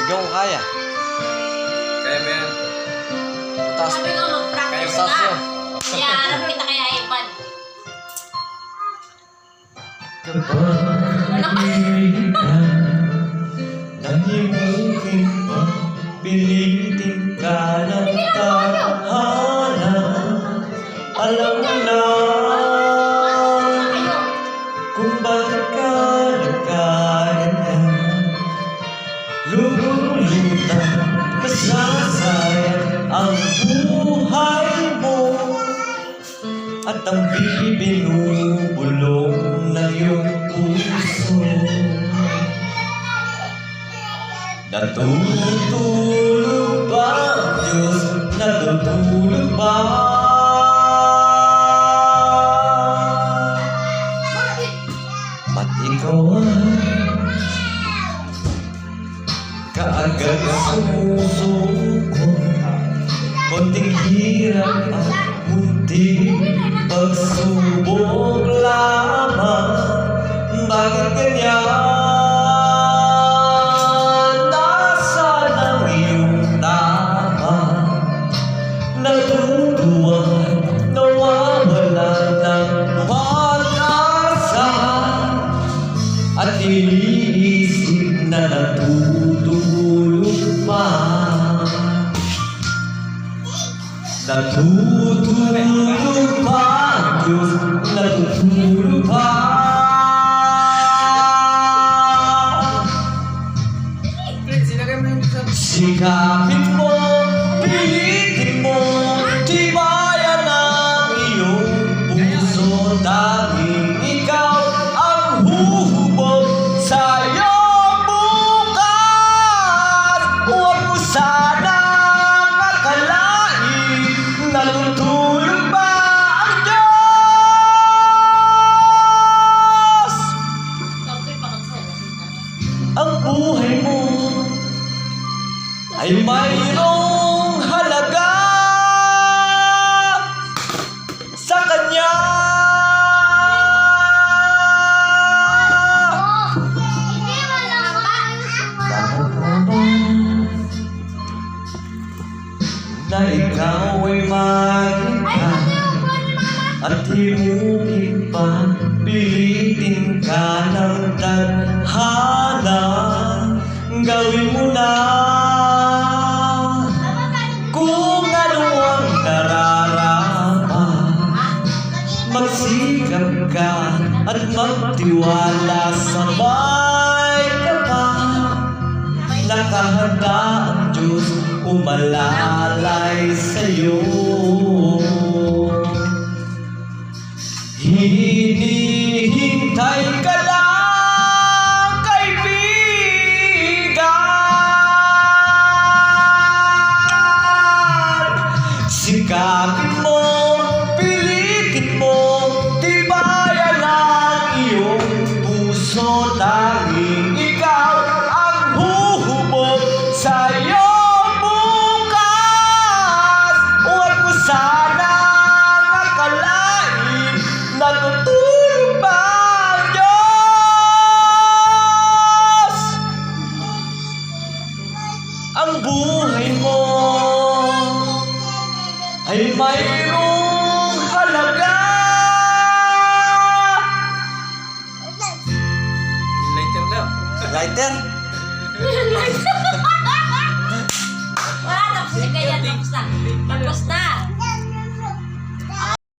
Sigaw ko kaya. Kaya ba yan? Taas. Sabi nga mag-practice Taas ka. yun. Kaya alam kita kaya iPad. Wala pa. Nahimukin pa, pilitin ka ng tahana. Alam mo na kung bakit ka nagkaganyan. Lulutang nasasayang ang buhay mo, at ang binubulong ng iyong puso. Natutulog ba ang Diyos? Natutulog ba? Ba't ikaw kaagad sumusuko? Konting hirap at munting pagsubok lamang. Bakit ganyan? Natutuwa, nawawala ng pag-asa, at iniisip na natutulog pa. Natutulog pa ang Diyos, natutulog pa. Sikapin mo, pilitin mo, tibayan ang iyong puso. Dahil ikaw ang huhubog sa iyong bukas. Huwag mo sanang akalain, natutulog ba ang Diyos? Ang buhay mo ay mayroong halaga sa Kanya. Na ikaw ay makita at himugin pa, pilitin ka ng tadhana. Gawin mo na kung ano ang nararapat. Magsikap ka at magtiwala, sabay ka pa. Nakahanda ang Diyos umalalay sa'yo. Hinihintay ka lang, kaibigan. Sikapin mo, pilitin mo, tibayan ang iyong puso. Tanging ikaw ang huhubog sa iyong bukas. Huwag mo sanang akalain, natutulog ba ang Diyos? Ang buhay mo ay mayroong halaga. Lighter daw. Lighter? Wala, tapos na kaya, tapos na. Tapos na.